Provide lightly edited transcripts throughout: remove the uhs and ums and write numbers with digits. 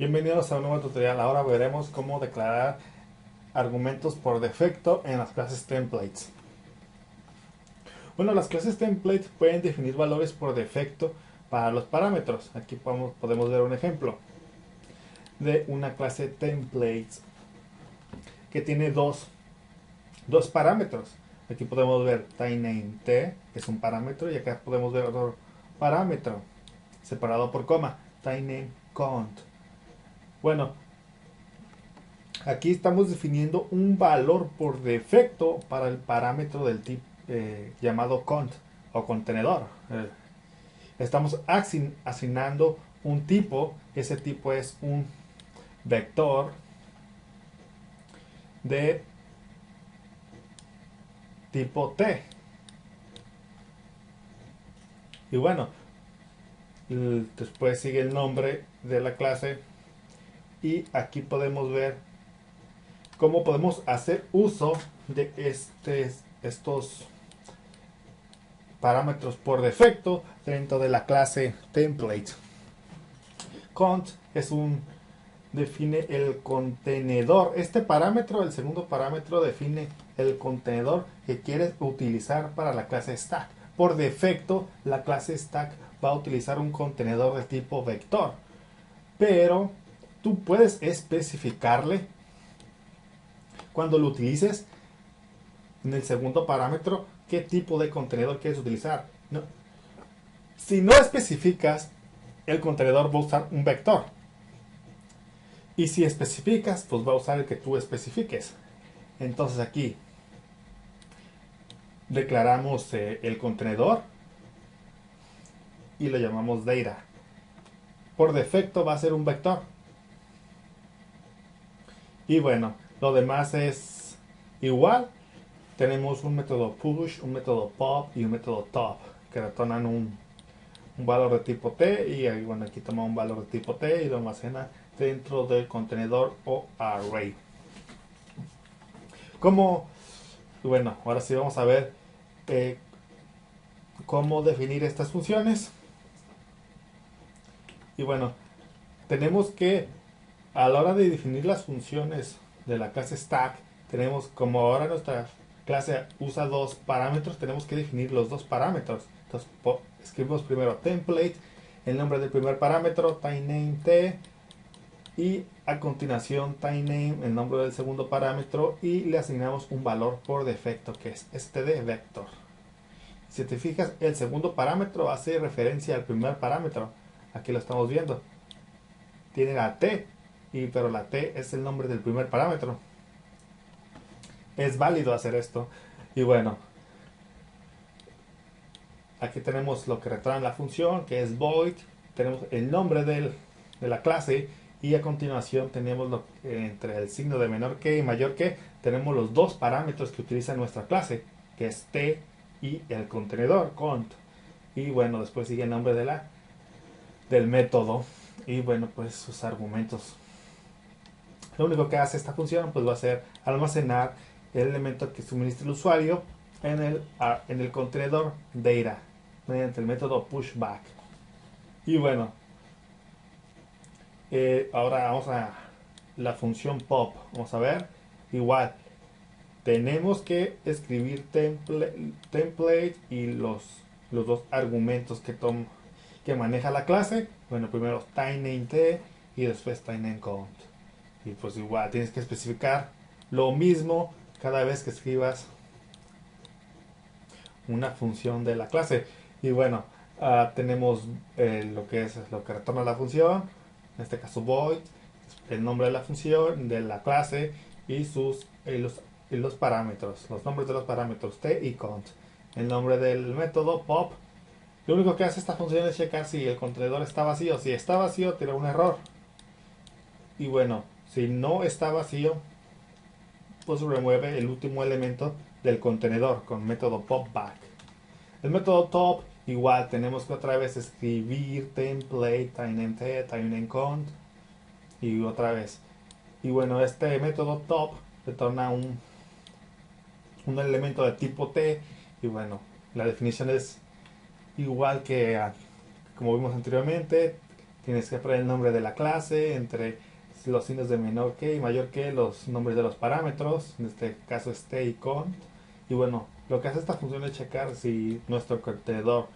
Bienvenidos a un nuevo tutorial. Ahora veremos cómo declarar argumentos por defecto en las clases templates. Bueno, las clases templates pueden definir valores por defecto para los parámetros. Aquí podemos ver un ejemplo de una clase templates que tiene dos parámetros. Aquí podemos ver tyNameT, que es un parámetro, y acá podemos ver otro parámetro separado por coma, tyNameCount. Bueno, aquí estamos definiendo un valor por defecto para el parámetro del tipo llamado cont o contenedor. Estamos asignando un tipo. Ese tipo es un vector de tipo T. Y bueno, después sigue el nombre de la clase. Y aquí podemos ver cómo podemos hacer uso de estos parámetros por defecto dentro de la clase template. Cont define el contenedor. Este parámetro, el segundo parámetro, define el contenedor que quieres utilizar para la clase stack. Por defecto, la clase stack va a utilizar un contenedor de tipo vector, pero tú puedes especificarle cuando lo utilices en el segundo parámetro qué tipo de contenedor quieres utilizar. No. Si no especificas, el contenedor va a usar un vector. Y si especificas, pues va a usar el que tú especifiques. Entonces aquí declaramos el contenedor y lo llamamos data. Por defecto va a ser un vector. Y bueno, lo demás es igual. Tenemos un método push, un método pop y un método top que retornan un valor de tipo T, y bueno, aquí toma un valor de tipo T y lo almacena dentro del contenedor o array. Como bueno, ahora sí vamos a ver eh, cómo definir estas funciones. Y bueno, tenemos que a la hora de definir las funciones de la clase stack, tenemos, como ahora nuestra clase usa dos parámetros, tenemos que definir los dos parámetros. Entonces escribimos primero template, el nombre del primer parámetro, tyNameT, y a continuación tyName, el nombre del segundo parámetro, y le asignamos un valor por defecto que es std vector. Si te fijas, el segundo parámetro hace referencia al primer parámetro. Aquí lo estamos viendo. Tiene la T, pero la T es el nombre del primer parámetro. Es válido hacer esto. Y bueno, aquí tenemos lo que retorna la función, que es void. Tenemos el nombre de la clase. Y a continuación tenemos entre el signo de menor que y mayor que, tenemos los dos parámetros que utiliza nuestra clase, que es T y el contenedor, cont. Y bueno, después sigue el nombre del método y bueno, pues sus argumentos. Lo único que hace esta función pues va a ser almacenar el elemento que suministra el usuario en el contenedor data mediante el método pushback. Y bueno, ahora vamos a la función pop. Vamos a ver, igual tenemos que escribir template y los dos argumentos que maneja la clase. Bueno, primero tyNameT y después tyNameCount. Y pues igual tienes que especificar lo mismo cada vez que escribas una función de la clase. Y bueno, tenemos lo que retorna la función, en este caso void, el nombre de la función, de la clase y los parámetros, los nombres de los parámetros t y cont. El nombre del método pop. Lo único que hace esta función es checar si el contenedor está vacío. Si está vacío, tira un error. Y bueno, si no está vacío, pues remueve el último elemento del contenedor con método popback. El método top, igual tenemos que otra vez escribir template, tyNameT, tyNameCount y otra vez. Y bueno, este método top retorna un elemento de tipo T. Y bueno, la definición es igual que como vimos anteriormente. tienes que poner el nombre de la clase entre los signos de menor que y mayor que, los nombres de los parámetros, en este caso este y con. Y bueno, lo que hace esta función es checar si nuestro contenedor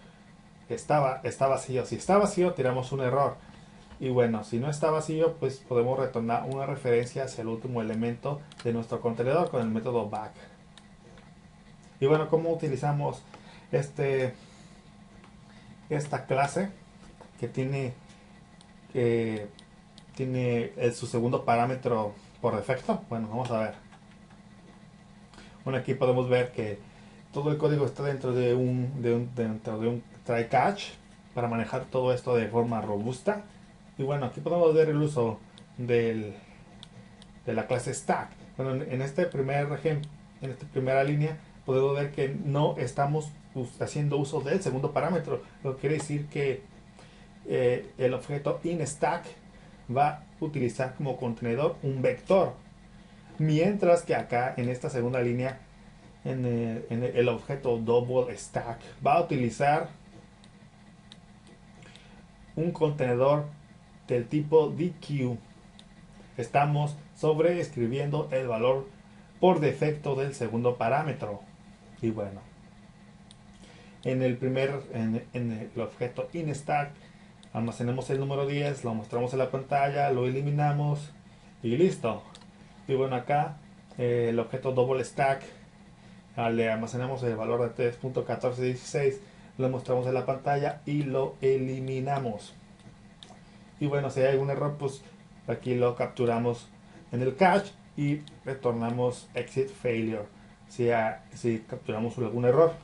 está vacío. Si está vacío, tiramos un error. Y bueno, si no está vacío, pues podemos retornar una referencia hacia el último elemento de nuestro contenedor con el método back. Y bueno, ¿cómo utilizamos esta clase que tiene su segundo parámetro por defecto? Bueno, vamos a ver. Bueno, aquí podemos ver que todo el código está dentro de un try catch para manejar todo esto de forma robusta. Y bueno, aquí podemos ver el uso de la clase stack. Bueno, en este primer ejemplo, en esta primera línea, podemos ver que no estamos haciendo uso del segundo parámetro, lo que quiere decir que el objeto inStack va a utilizar como contenedor un vector, mientras que acá en esta segunda línea en el objeto double stack va a utilizar un contenedor del tipo DQ. Estamos sobreescribiendo el valor por defecto del segundo parámetro. Y bueno, en el objeto inStack almacenamos el número 10, lo mostramos en la pantalla, lo eliminamos y listo. Y bueno, acá el objeto double stack, le almacenamos el valor de 3.1416, lo mostramos en la pantalla y lo eliminamos. Y bueno, si hay algún error, pues aquí lo capturamos en el cache y retornamos exit failure si capturamos algún error.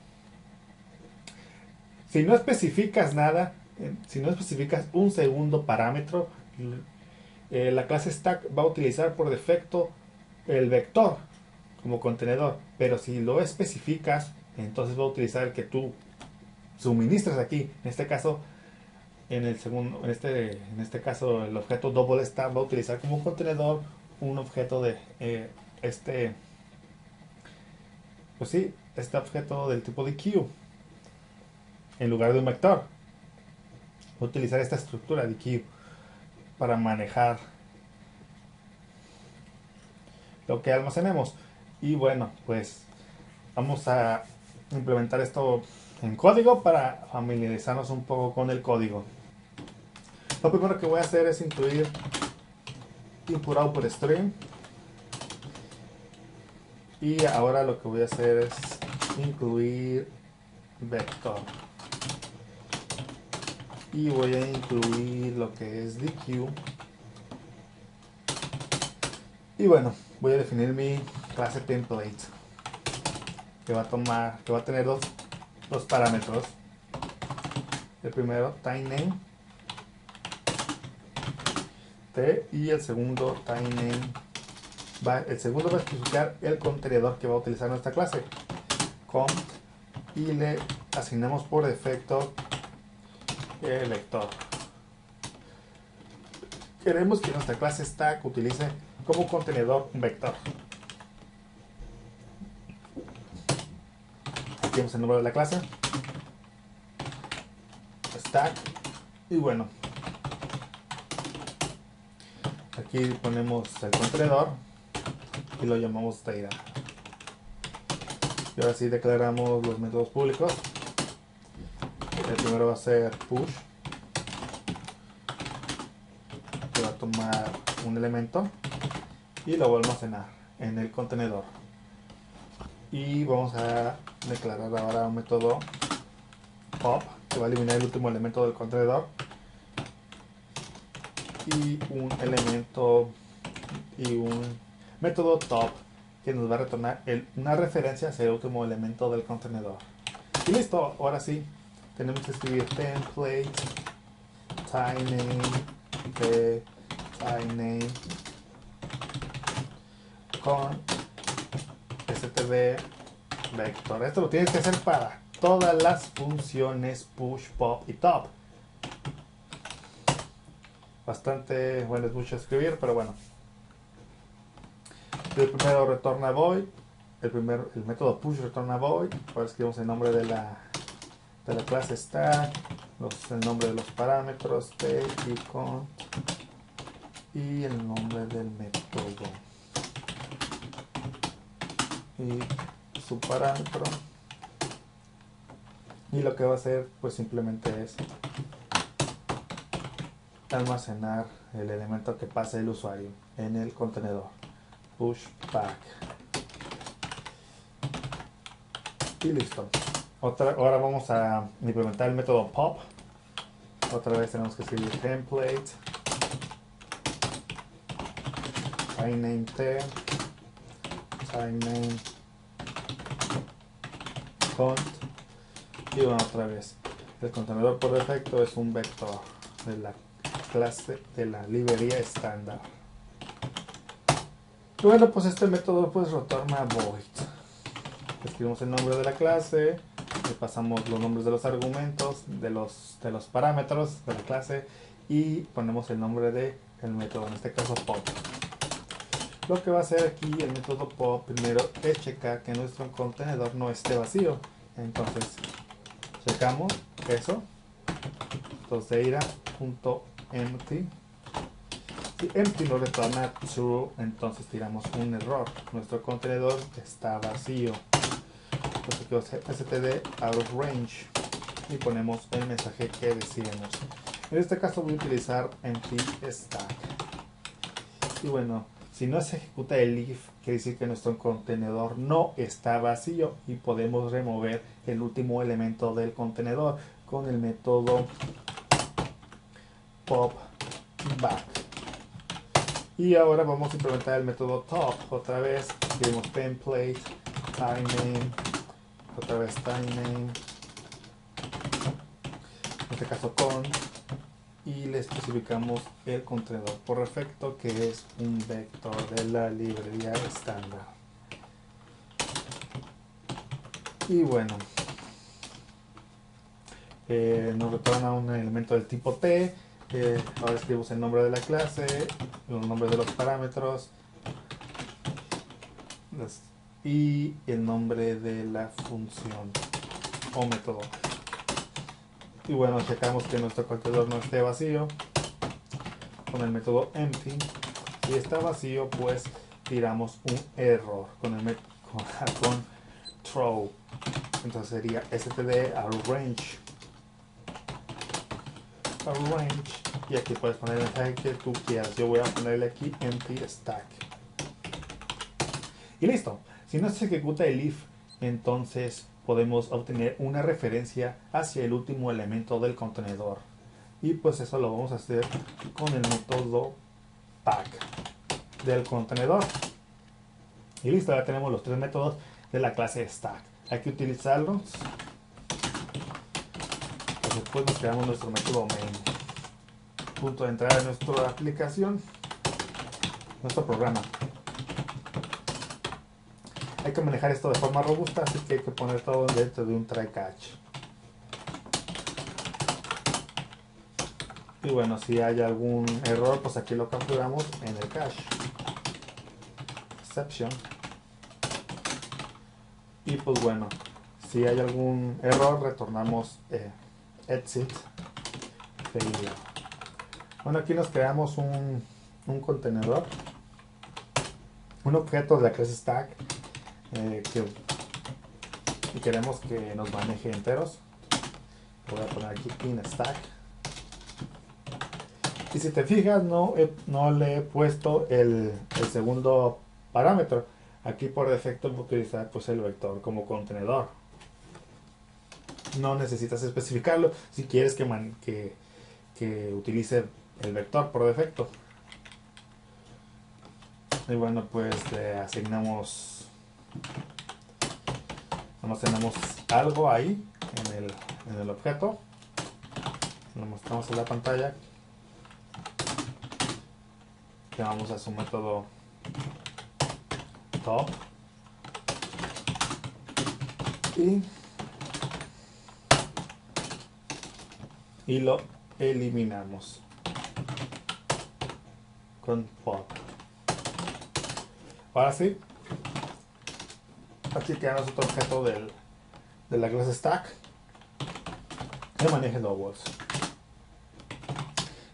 Si no especificas nada, si no especificas un segundo parámetro, la clase stack va a utilizar por defecto el vector como contenedor, pero si lo especificas, entonces va a utilizar el que tú suministras aquí. En este caso, en este caso, el objeto double stack va a utilizar como contenedor un objeto de pues sí, este objeto del tipo de queue en lugar de un vector. Voy a utilizar esta estructura de queue para manejar lo que almacenemos. Y bueno, pues vamos a implementar esto en código para familiarizarnos un poco con el código. Lo primero que voy a hacer es incluir input output stream. Y ahora lo que voy a hacer es incluir vector. Y voy a incluir lo que es DQ. Y bueno, voy a definir mi clase template, que va a tener dos parámetros. El primero, timename t, y el segundo, timename. El segundo va a especificar el contenedor que va a utilizar nuestra clase, com, y le asignamos por defecto el vector. Queremos que nuestra clase stack utilice como contenedor un vector. Aquí tenemos el nombre de la clase, stack, y bueno, aquí ponemos el contenedor y lo llamamos data. Y ahora sí declaramos los métodos públicos. El primero va a ser push, que va a tomar un elemento y lo va a almacenar en el contenedor. Y vamos a declarar ahora un método pop, que va a eliminar el último elemento del contenedor, y un método top, que nos va a retornar una referencia hacia el último elemento del contenedor. Y listo, ahora sí tenemos que escribir template timename con std vector. Esto lo tienes que hacer para todas las funciones push, pop y top. Bastante, bueno, es mucho escribir, pero bueno. El primero retorna void, el método push retorna void. Ahora escribimos el nombre de la de la clase stack, el nombre de los parámetros t y con y el nombre del método y su parámetro, y lo que va a hacer pues simplemente es almacenar el elemento que pase el usuario en el contenedor push back y listo. Ahora vamos a implementar el método pop. Otra vez tenemos que escribir template typename t typename cont y bueno, otra vez el contenedor por defecto es un vector de la clase de la librería estándar. Y bueno, pues este método pues retorna void. Escribimos el nombre de la clase, le pasamos los nombres de los argumentos, de los parámetros de la clase y ponemos el nombre del método, en este caso pop. Lo que va a hacer aquí el método pop primero es checar que nuestro contenedor no esté vacío. Entonces checamos eso. Entonces irá .empty. Si empty nos retorna true, entonces tiramos un error. Nuestro contenedor está vacío. Entonces std out of range y ponemos el mensaje que deseamos. En este caso voy a utilizar empty stack. Y bueno, si no se ejecuta el if, quiere decir que nuestro contenedor no está vacío y podemos remover el último elemento del contenedor con el método pop back. Y ahora vamos a implementar el método top. Otra vez escribimos template typename, otra vez typename, en este caso con, y le especificamos el contenedor por defecto que es un vector de la librería estándar. Y bueno, nos retorna un elemento del tipo t. Ahora escribimos el nombre de la clase, los nombres de los parámetros y el nombre de la función o método. Y bueno, checamos que nuestro contenedor no esté vacío con el método empty. Si está vacío, pues tiramos un error con el con throw. Entonces sería std out of range. Y aquí puedes poner el mensaje que tú quieras. Yo voy a ponerle aquí empty stack y listo. Si no se ejecuta el if, entonces podemos obtener una referencia hacia el último elemento del contenedor, y pues eso lo vamos a hacer con el método pack del contenedor. Y listo, ya tenemos los tres métodos de la clase stack. Hay que utilizarlos. Después nos creamos nuestro método main. Punto de entrada de nuestra aplicación, nuestro programa. Hay que manejar esto de forma robusta, así que hay que poner todo dentro de un try catch. Y bueno, si hay algún error, pues aquí lo capturamos en el cache. Exception. Y pues bueno, si hay algún error, retornamos exit failure. Bueno, aquí nos creamos un contenedor, un objeto de la clase stack y queremos que nos maneje enteros. Voy a poner aquí in stack. Y si te fijas, no le he puesto el segundo parámetro. Aquí por defecto voy a utilizar pues el vector como contenedor. No necesitas especificarlo si quieres que utilice el vector por defecto. Y bueno, pues le asignamos, almacenamos algo ahí en el objeto. Lo mostramos en la pantalla. Llamamos a su método top y lo eliminamos con pop. Ahora sí, aquí tenemos otro objeto de la clase stack. que maneje doubles.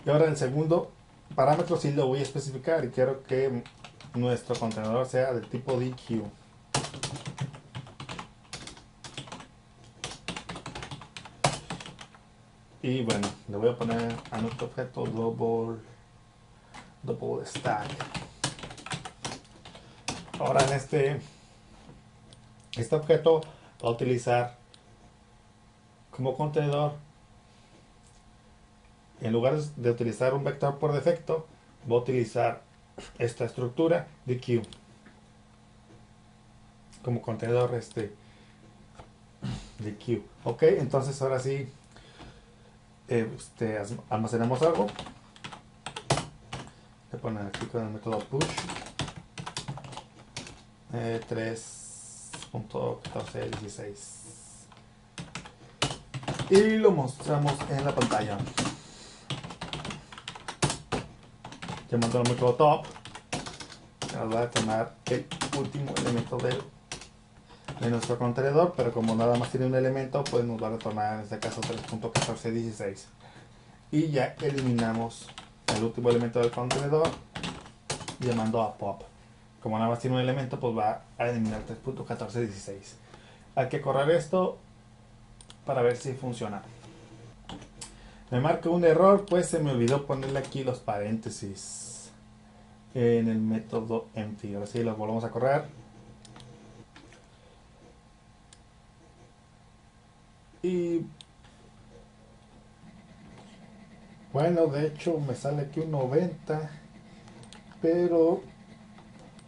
Y ahora el segundo parámetro sí lo voy a especificar y quiero que nuestro contenedor sea del tipo DQ. Y bueno, le voy a poner a nuestro objeto double stack. Ahora en este objeto va a utilizar como contenedor, en lugar de utilizar un vector por defecto, va a utilizar esta estructura de Q como contenedor de Q. Ok, entonces ahora sí almacenamos algo. Le ponen aquí con el método push 3.1416 y lo mostramos en la pantalla. Llamando al método top, nos va a tomar el último elemento de nuestro contenedor, pero como nada más tiene un elemento, pues nos va a retornar en este caso 3.1416 y ya eliminamos el último elemento del contenedor llamando a pop. Como nada más tiene un elemento, pues va a eliminar 3.1416. Hay que correr esto para ver si funciona. Me marca un error, pues se me olvidó ponerle aquí los paréntesis en el método empty. Ahora sí, lo volvemos a correr. Y bueno, de hecho me sale aquí un 90, pero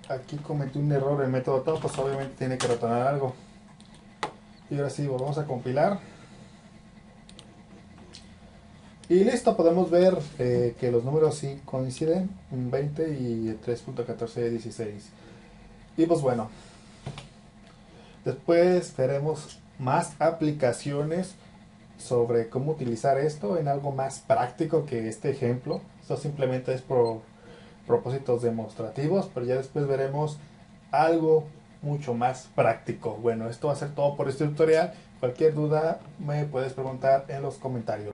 aquí cometí un error en el método top, pues obviamente tiene que retornar algo. Y ahora sí, volvemos a compilar. Y listo, podemos ver que los números sí coinciden, un 20 y 3.1416. Y pues bueno, después veremos más aplicaciones sobre cómo utilizar esto en algo más práctico que este ejemplo. Esto simplemente es por propósitos demostrativos, pero ya después veremos algo mucho más práctico. Bueno, esto va a ser todo por este tutorial. Cualquier duda me puedes preguntar en los comentarios.